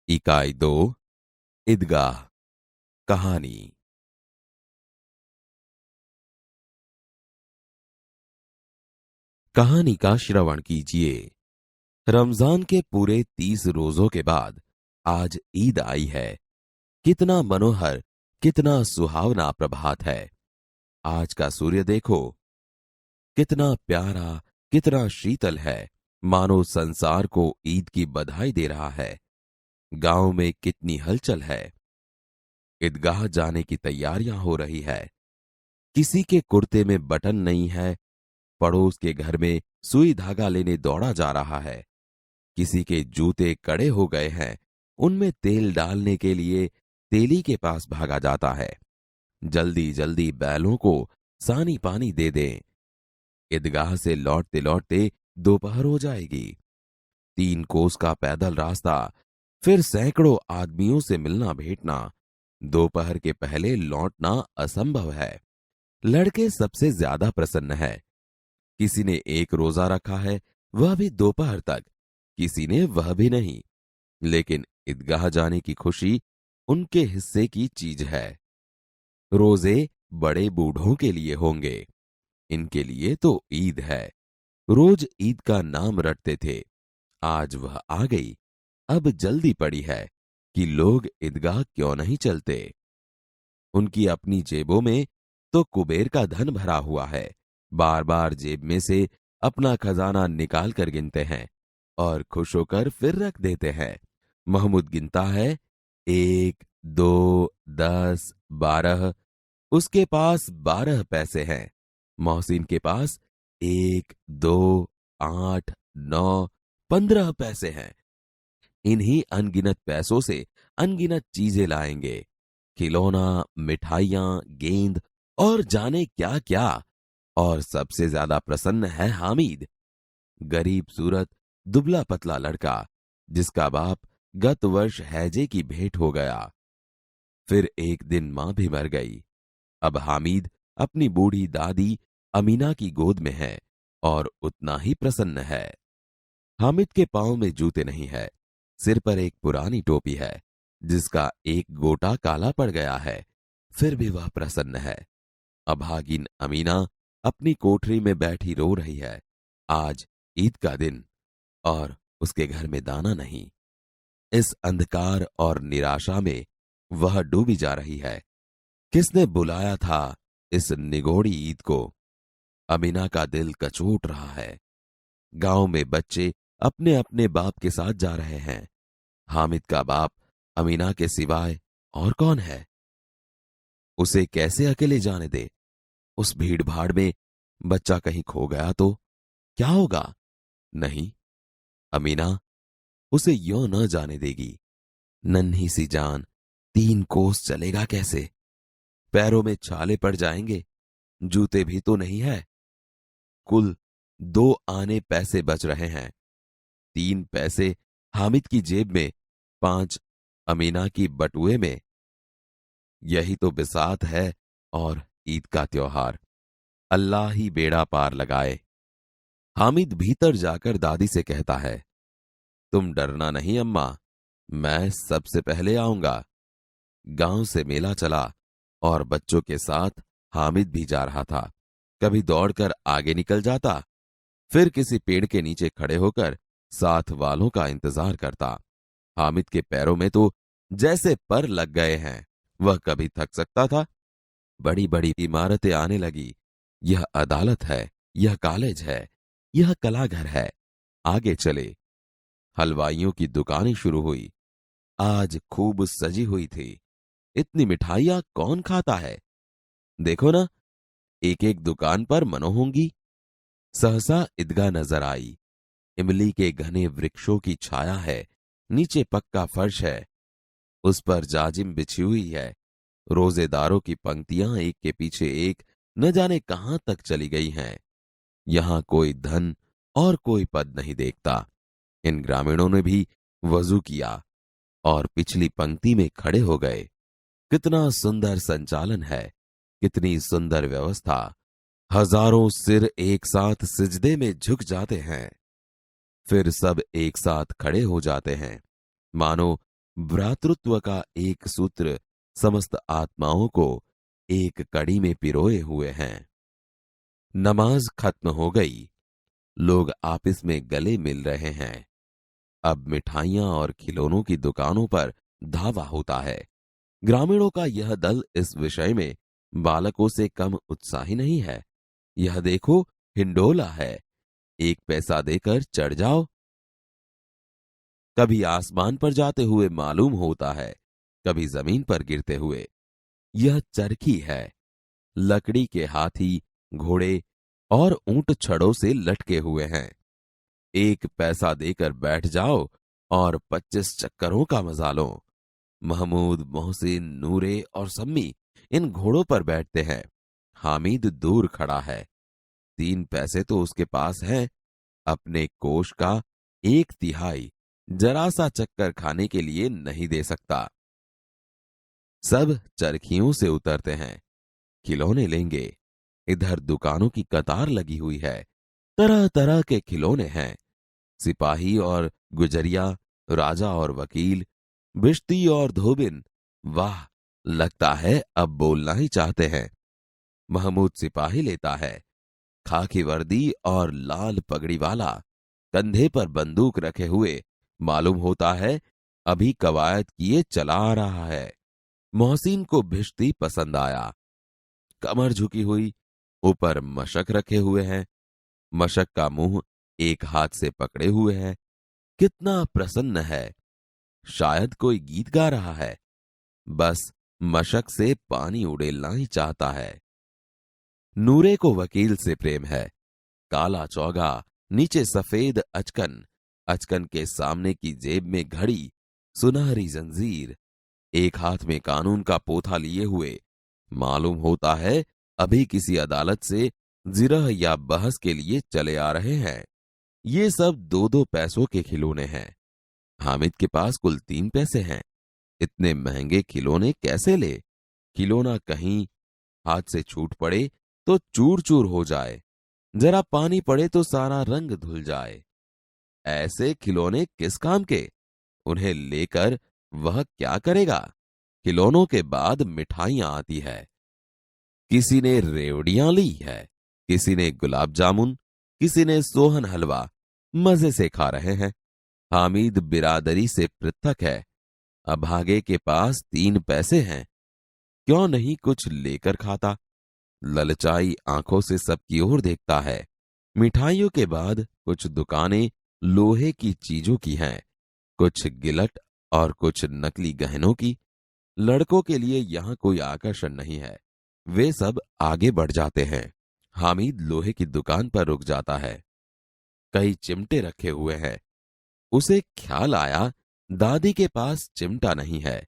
इकाई 2 ईदगाह कहानी। कहानी का श्रवण कीजिए। रमजान के पूरे 30 रोजों के बाद आज ईद आई है। कितना मनोहर, कितना सुहावना प्रभात है। आज का सूर्य देखो, कितना प्यारा, कितना शीतल है, मानो संसार को ईद की बधाई दे रहा है। गांव में कितनी हलचल है। ईदगाह जाने की तैयारियां हो रही है। किसी के कुर्ते में बटन नहीं है, पड़ोस के घर में सुई धागा लेने दौड़ा जा रहा है। किसी के जूते कड़े हो गए हैं, उनमें तेल डालने के लिए तेली के पास भागा जाता है। जल्दी जल्दी बैलों को सानी पानी दे दें। ईदगाह से लौटते लौटते दोपहर हो जाएगी। 3 कोस का पैदल रास्ता, फिर सैकड़ों आदमियों से मिलना भेंटना। दोपहर के पहले लौटना असंभव है। लड़के सबसे ज्यादा प्रसन्न है। किसी ने एक रोजा रखा है, वह भी दोपहर तक, किसी ने वह भी नहीं। लेकिन ईदगाह जाने की खुशी उनके हिस्से की चीज है। रोजे बड़े बूढ़ों के लिए होंगे, इनके लिए तो ईद है। रोज ईद का नाम रटते थे, आज वह आ गई। अब जल्दी पड़ी है कि लोग ईदगाह क्यों नहीं चलते। उनकी अपनी जेबों में तो कुबेर का धन भरा हुआ है। बार बार जेब में से अपना खजाना निकाल कर गिनते हैं और खुश होकर फिर रख देते हैं। महमूद गिनता है, 1, 2, 10, 12। उसके पास 12 पैसे हैं। मोहसिन के पास 1, 2, 8, 9, 15 पैसे हैं। इन्हीं अनगिनत पैसों से अनगिनत चीजें लाएंगे। खिलौना, मिठाइयां, गेंद और जाने क्या क्या। और सबसे ज्यादा प्रसन्न है हामिद, गरीब सूरत, दुबला पतला लड़का, जिसका बाप गत वर्ष हैजे की भेंट हो गया। फिर एक दिन मां भी मर गई। अब हामिद अपनी बूढ़ी दादी अमीना की गोद में है और उतना ही प्रसन्न है। हामिद के पांव में जूते नहीं है। सिर पर एक पुरानी टोपी है, जिसका एक गोटा काला पड़ गया है। फिर भी वह प्रसन्न है। अभागिन अमीना अपनी कोठरी में बैठी रो रही है। आज ईद का दिन और उसके घर में दाना नहीं। इस अंधकार और निराशा में वह डूबी जा रही है। किसने बुलाया था इस निगोड़ी ईद को? अमीना का दिल कचोट रहा है। गांव में बच्चे अपने अपने बाप के साथ जा रहे हैं। हामिद का बाप अमीना के सिवाय और कौन है? उसे कैसे अकेले जाने दे? उस भीड़ भाड़ में बच्चा कहीं खो गया तो क्या होगा? नहीं, अमीना उसे यों न जाने देगी। नन्ही सी जान 3 कोस चलेगा कैसे? पैरों में छाले पड़ जाएंगे। जूते भी तो नहीं है। कुल 2 आने पैसे बच रहे हैं। 3 पैसे हामिद की जेब में, 5 अमीना की बटुए में। यही तो बिसात है और ईद का त्योहार। अल्लाह ही बेड़ा पार लगाए। हामिद भीतर जाकर दादी से कहता है, तुम डरना नहीं अम्मा, मैं सबसे पहले आऊंगा। गांव से मेला चला और बच्चों के साथ हामिद भी जा रहा था। कभी दौड़कर आगे निकल जाता, फिर किसी पेड़ के नीचे खड़े होकर साथ वालों का इंतजार करता। हामिद के पैरों में तो जैसे पर लग गए हैं। वह कभी थक सकता था। बड़ी बड़ी इमारतें आने लगी। यह अदालत है, यह कॉलेज है, यह कलाघर है। आगे चले। हलवाइयों की दुकानें शुरू हुई। आज खूब सजी हुई थी। इतनी मिठाइयां कौन खाता है? देखो ना, एक एक दुकान पर मनो होंगी। सहसा ईदगाह नजर आई। इमली के घने वृक्षों की छाया है। नीचे पक्का फर्श है, उस पर जाजिम बिछी हुई है। रोजेदारों की पंक्तियां एक के पीछे एक न जाने कहां तक चली गई हैं। यहां कोई धन और कोई पद नहीं देखता। इन ग्रामीणों ने भी वजू किया और पिछली पंक्ति में खड़े हो गए। कितना सुंदर संचालन है, कितनी सुंदर व्यवस्था। हजारों सिर एक साथ सिजदे में झुक जाते हैं, फिर सब एक साथ खड़े हो जाते हैं, मानो भ्रातृत्व का एक सूत्र समस्त आत्माओं को एक कड़ी में पिरोए हुए हैं। नमाज खत्म हो गई। लोग आपस में गले मिल रहे हैं। अब मिठाइयां और खिलौनों की दुकानों पर धावा होता है। ग्रामीणों का यह दल इस विषय में बालकों से कम उत्साही नहीं है। यह देखो, हिंडोला है, 1 पैसा देकर चढ़ जाओ। कभी आसमान पर जाते हुए मालूम होता है, कभी जमीन पर गिरते हुए। यह चरखी है। लकड़ी के हाथी, घोड़े और ऊंट छड़ों से लटके हुए हैं। 1 पैसा देकर बैठ जाओ और 25 चक्करों का मजा लो। महमूद, मोहसिन, नूरे और सम्मी इन घोड़ों पर बैठते हैं। हामिद दूर खड़ा है। 3 पैसे तो उसके पास हैं। अपने कोष का 1/3 जरा सा चक्कर खाने के लिए नहीं दे सकता। सब चरखियों से उतरते हैं। खिलौने लेंगे। इधर दुकानों की कतार लगी हुई है। तरह तरह के खिलौने हैं। सिपाही और गुजरिया, राजा और वकील, बिश्ती और धोबिन। वाह, लगता है अब बोलना ही चाहते हैं। महमूद सिपाही लेता है, खाकी वर्दी और लाल पगड़ी वाला, कंधे पर बंदूक रखे हुए। मालूम होता है अभी कवायद किए चला आ रहा है। मोहसिन को भिश्ती पसंद आया। कमर झुकी हुई, ऊपर मशक रखे हुए हैं। मशक का मुंह एक हाथ से पकड़े हुए है। कितना प्रसन्न है, शायद कोई गीत गा रहा है। बस मशक से पानी उड़ेलना ही चाहता है। नूरे को वकील से प्रेम है। काला चौगा, नीचे सफेद अचकन, अचकन के सामने की जेब में घड़ी, सुनहरी जंजीर, एक हाथ में कानून का पोथा लिए हुए। मालूम होता है अभी किसी अदालत से जिरह या बहस के लिए चले आ रहे हैं। ये सब 2-2 पैसों के खिलौने हैं। हामिद के पास कुल 3 पैसे हैं। इतने महंगे खिलौने कैसे ले? खिलौना कहीं हाथ से छूट पड़े तो चूर चूर हो जाए, जरा पानी पड़े तो सारा रंग धुल जाए। ऐसे खिलौने किस काम के? उन्हें लेकर वह क्या करेगा? खिलौनों के बाद मिठाइयां आती है। किसी ने रेवड़ियां ली है, किसी ने गुलाब जामुन, किसी ने सोहन हलवा। मजे से खा रहे हैं। हामिद बिरादरी से पृथक है। अभागे के पास 3 पैसे हैं। क्यों नहीं कुछ लेकर खाता? ललचाई आंखों से सबकी ओर देखता है। मिठाइयों के बाद कुछ दुकानें लोहे की चीजों की हैं, कुछ गिलट और कुछ नकली गहनों की। लड़कों के लिए यहां कोई आकर्षण नहीं है। वे सब आगे बढ़ जाते हैं। हामिद लोहे की दुकान पर रुक जाता है। कई चिमटे रखे हुए हैं। उसे ख्याल आया दादी के पास चिमटा नहीं है।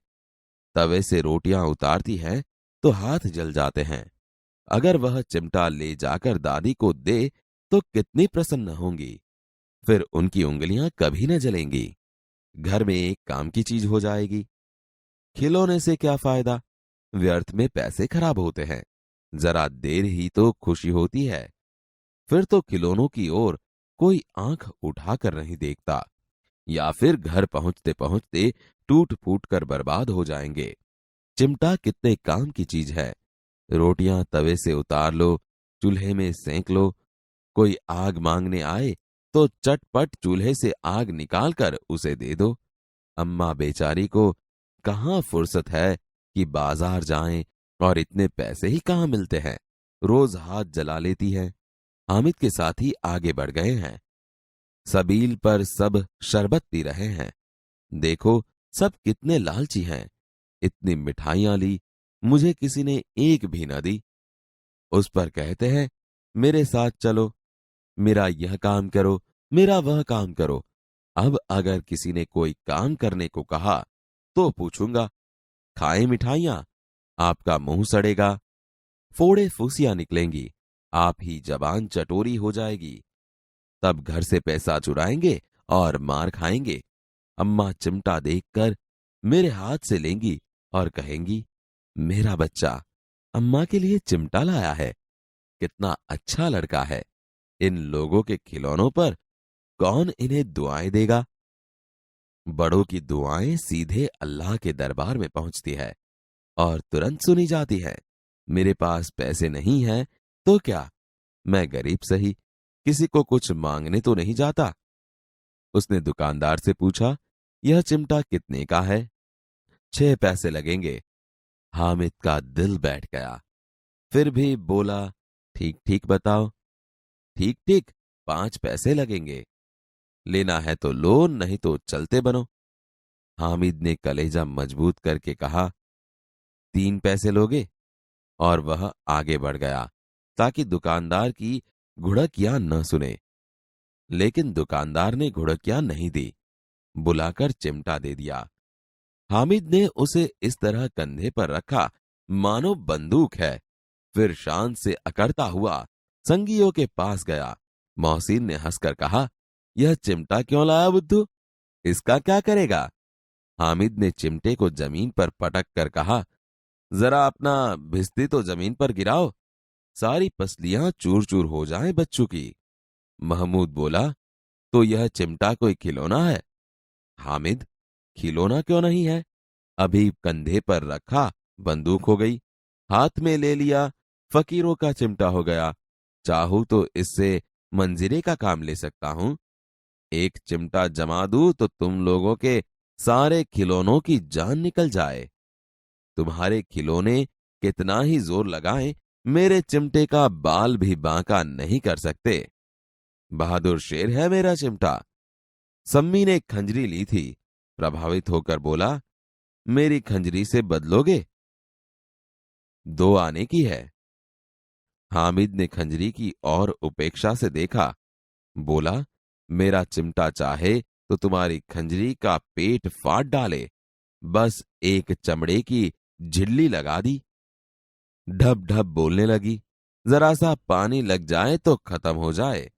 तवे से रोटियां उतारती है तो हाथ जल जाते हैं। अगर वह चिमटा ले जाकर दादी को दे तो कितनी प्रसन्न होंगी। फिर उनकी उंगलियां कभी न जलेंगी। घर में एक काम की चीज हो जाएगी। खिलौने से क्या फायदा? व्यर्थ में पैसे खराब होते हैं। जरा देर ही तो खुशी होती है। फिर तो खिलौनों की ओर कोई आंख उठाकर नहीं देखता, या फिर घर पहुंचते पहुंचते टूट फूट कर बर्बाद हो जाएंगे। चिमटा कितने काम की चीज है। रोटियां तवे से उतार लो, चूल्हे में सेंक लो। कोई आग मांगने आए तो चटपट चूल्हे से आग निकालकर उसे दे दो। अम्मा बेचारी को कहाँ फुर्सत है कि बाजार जाएं, और इतने पैसे ही कहाँ मिलते हैं। रोज हाथ जला लेती है। हामिद के साथी आगे बढ़ गए हैं। सबील पर सब शरबत पी रहे हैं। देखो, सब कितने लालची हैं। इतनी मिठाइयां ली, मुझे किसी ने एक भी न दी। उस पर कहते हैं, मेरे साथ चलो, मेरा यह काम करो, मेरा वह काम करो। अब अगर किसी ने कोई काम करने को कहा तो पूछूंगा, खाएं मिठाइयां? आपका मुंह सड़ेगा, फोड़े फूसियां निकलेंगी, आप ही जबान चटोरी हो जाएगी। तब घर से पैसा चुराएंगे और मार खाएंगे। अम्मा चिमटा देखकर मेरे हाथ से लेंगी और कहेंगी, मेरा बच्चा अम्मा के लिए चिमटा लाया है, कितना अच्छा लड़का है। इन लोगों के खिलौनों पर कौन इन्हें दुआएं देगा? बड़ों की दुआएं सीधे अल्लाह के दरबार में पहुंचती है और तुरंत सुनी जाती है। मेरे पास पैसे नहीं हैं तो क्या, मैं गरीब सही, किसी को कुछ मांगने तो नहीं जाता। उसने दुकानदार से पूछा, यह चिमटा कितने का है? 6 पैसे लगेंगे। हामिद का दिल बैठ गया। फिर भी बोला, ठीक ठीक बताओ। ठीक ठीक, 5 पैसे लगेंगे। लेना है तो लो, नहीं तो चलते बनो। हामिद ने कलेजा मजबूत करके कहा, 3 पैसे लोगे? और वह आगे बढ़ गया ताकि दुकानदार की घुड़कियां न सुने। लेकिन दुकानदार ने घुड़कियां नहीं दी, बुलाकर चिमटा दे दिया। हामिद ने उसे इस तरह कंधे पर रखा मानो बंदूक है। फिर शान से अकड़ता हुआ संगियों के पास गया। मोहसिन ने हंसकर कहा, यह चिमटा क्यों लाया बुद्धू? इसका क्या करेगा? हामिद ने चिमटे को जमीन पर पटक कर कहा, जरा अपना भिस्ती तो जमीन पर गिराओ, सारी पसलियां चूर चूर हो जाएं बच्चों की। महमूद बोला, तो यह चिमटा कोई खिलौना है? हामिद, खिलौना क्यों नहीं है? अभी कंधे पर रखा बंदूक हो गई, हाथ में ले लिया फकीरों का चिमटा हो गया। चाहूं तो इससे मंजीरे का काम ले सकता हूं। एक चिमटा जमा दूं तो तुम लोगों के सारे खिलौनों की जान निकल जाए। तुम्हारे खिलौने कितना ही जोर लगाएं, मेरे चिमटे का बाल भी बांका नहीं कर सकते। बहादुर शेर है मेरा चिमटा। सम्मी ने खंजरी ली थी, प्रभावित होकर बोला, मेरी खंजरी से बदलोगे? 2 आने की है। हामिद ने खंजरी की और उपेक्षा से देखा, बोला, मेरा चिमटा चाहे तो तुम्हारी खंजरी का पेट फाड़ डाले, बस एक चमड़े की झिल्ली लगा दी। ढब ढब बोलने लगी, जरा सा पानी लग जाए तो खत्म हो जाए।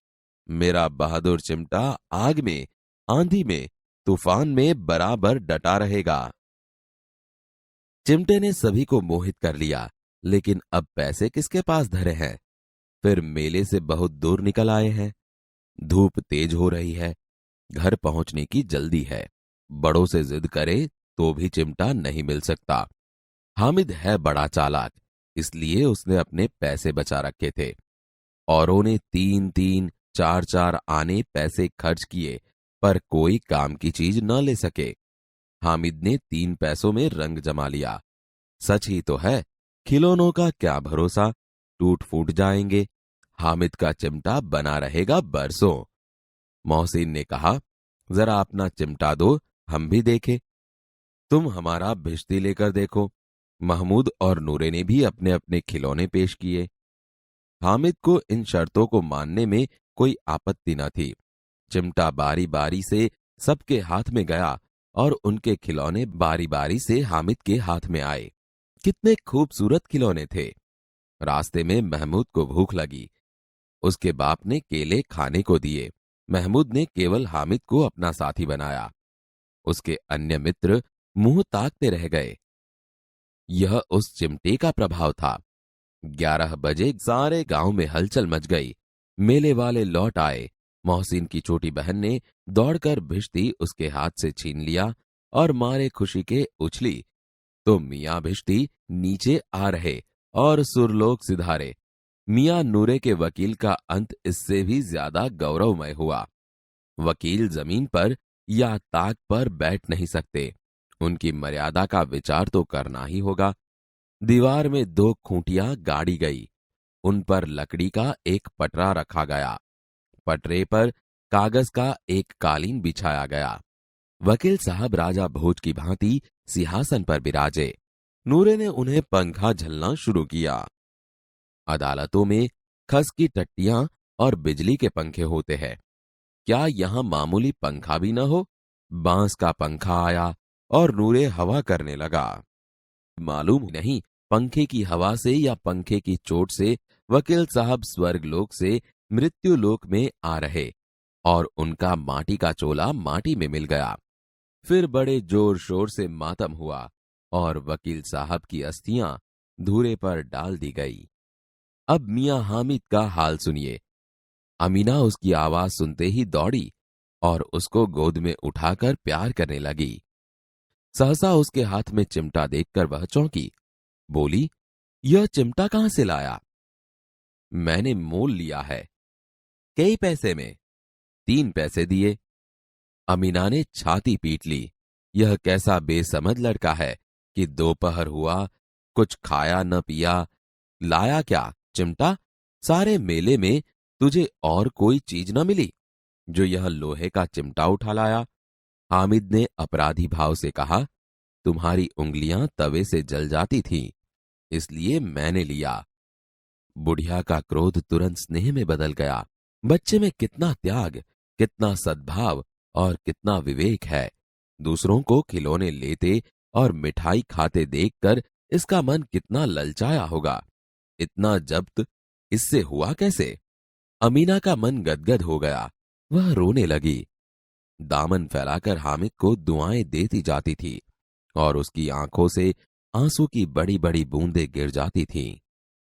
मेरा बहादुर चिमटा आग में, आंधी में, तूफान में बराबर डटा रहेगा। चिमटे ने सभी को मोहित कर लिया, लेकिन अब पैसे किसके पास धरे हैं? फिर मेले से बहुत दूर निकल आए हैं। धूप तेज हो रही है, घर पहुंचने की जल्दी है। बड़ों से जिद करे तो भी चिमटा नहीं मिल सकता। हामिद है बड़ा चालाक, इसलिए उसने अपने पैसे बचा रखे थे। औरों ने 3-3, 4-4 आने पैसे खर्च किए, पर कोई काम की चीज न ले सके। हामिद ने 3 पैसों में रंग जमा लिया। सच ही तो है, खिलौनों का क्या भरोसा, टूट फूट जाएंगे। हामिद का चिमटा बना रहेगा बरसों। मोहसिन ने कहा, जरा अपना चिमटा दो, हम भी देखें। तुम हमारा भिश्ती लेकर देखो। महमूद और नूरे ने भी अपने अपने खिलौने पेश किए। हामिद को इन शर्तों को मानने में कोई आपत्ति न थी। चिमटा बारी बारी से सबके हाथ में गया और उनके खिलौने बारी बारी से हामिद के हाथ में आए। कितने खूबसूरत खिलौने थे। रास्ते में महमूद को भूख लगी। उसके बाप ने केले खाने को दिए। महमूद ने केवल हामिद को अपना साथी बनाया। उसके अन्य मित्र मुंह ताकते रह गए। यह उस चिमटे का प्रभाव था। 11 बजे सारे गांव में हलचल मच गई। मेले वाले लौट आए। मोहसिन की छोटी बहन ने दौड़कर भिश्ती उसके हाथ से छीन लिया और मारे खुशी के उछली तो मियां भिश्ती नीचे आ रहे और सुरलोक सिधारे। मियां नूरे के वकील का अंत इससे भी ज्यादा गौरवमय हुआ। वकील जमीन पर या ताक पर बैठ नहीं सकते, उनकी मर्यादा का विचार तो करना ही होगा। दीवार में 2 खूंटियां गाड़ी गई, उन पर लकड़ी का एक पटरा रखा गया। पटरे पर कागज का एक कालीन बिछाया गया। वकील साहब राजा भोज की भांति सिंहासन पर बिराजे। नूरे ने उन्हें पंखा झलना शुरू किया। अदालतों में खस की टट्टियां और बिजली के पंखे होते हैं, क्या यहां मामूली पंखा भी न हो? बांस का पंखा आया और नूरे हवा करने लगा। मालूम नहीं पंखे की हवा से या पंखे की चोट से वकील साहब स्वर्गलोक से मृत्युलोक में आ रहे और उनका माटी का चोला माटी में मिल गया। फिर बड़े जोर शोर से मातम हुआ और वकील साहब की अस्थियां धूरे पर डाल दी गई। अब मियां हामिद का हाल सुनिए। अमीना उसकी आवाज सुनते ही दौड़ी और उसको गोद में उठाकर प्यार करने लगी। सहसा उसके हाथ में चिमटा देखकर वह चौंकी। बोली, यह चिमटा कहां से लाया? मैंने मोल लिया है। कई पैसे में? 3 पैसे दिए। अमीना ने छाती पीट ली। यह कैसा बेसमझ लड़का है कि दोपहर हुआ, कुछ खाया न पिया, लाया क्या चिमटा? सारे मेले में तुझे और कोई चीज न मिली जो यह लोहे का चिमटा उठा लाया? हामिद ने अपराधी भाव से कहा, तुम्हारी उंगलियां तवे से जल जाती थीं, इसलिए मैंने लिया। बुढ़िया का क्रोध तुरंत स्नेह में बदल गया। बच्चे में कितना त्याग, कितना सद्भाव और कितना विवेक है। दूसरों को खिलौने लेते और मिठाई खाते देखकर इसका मन कितना ललचाया होगा। इतना जब्त इससे हुआ कैसे? अमीना का मन गदगद हो गया। वह रोने लगी। दामन फैलाकर हामिद को दुआएं देती जाती थी और उसकी आंखों से आंसू की बड़ी बड़ी बूंदें गिर जाती थीं।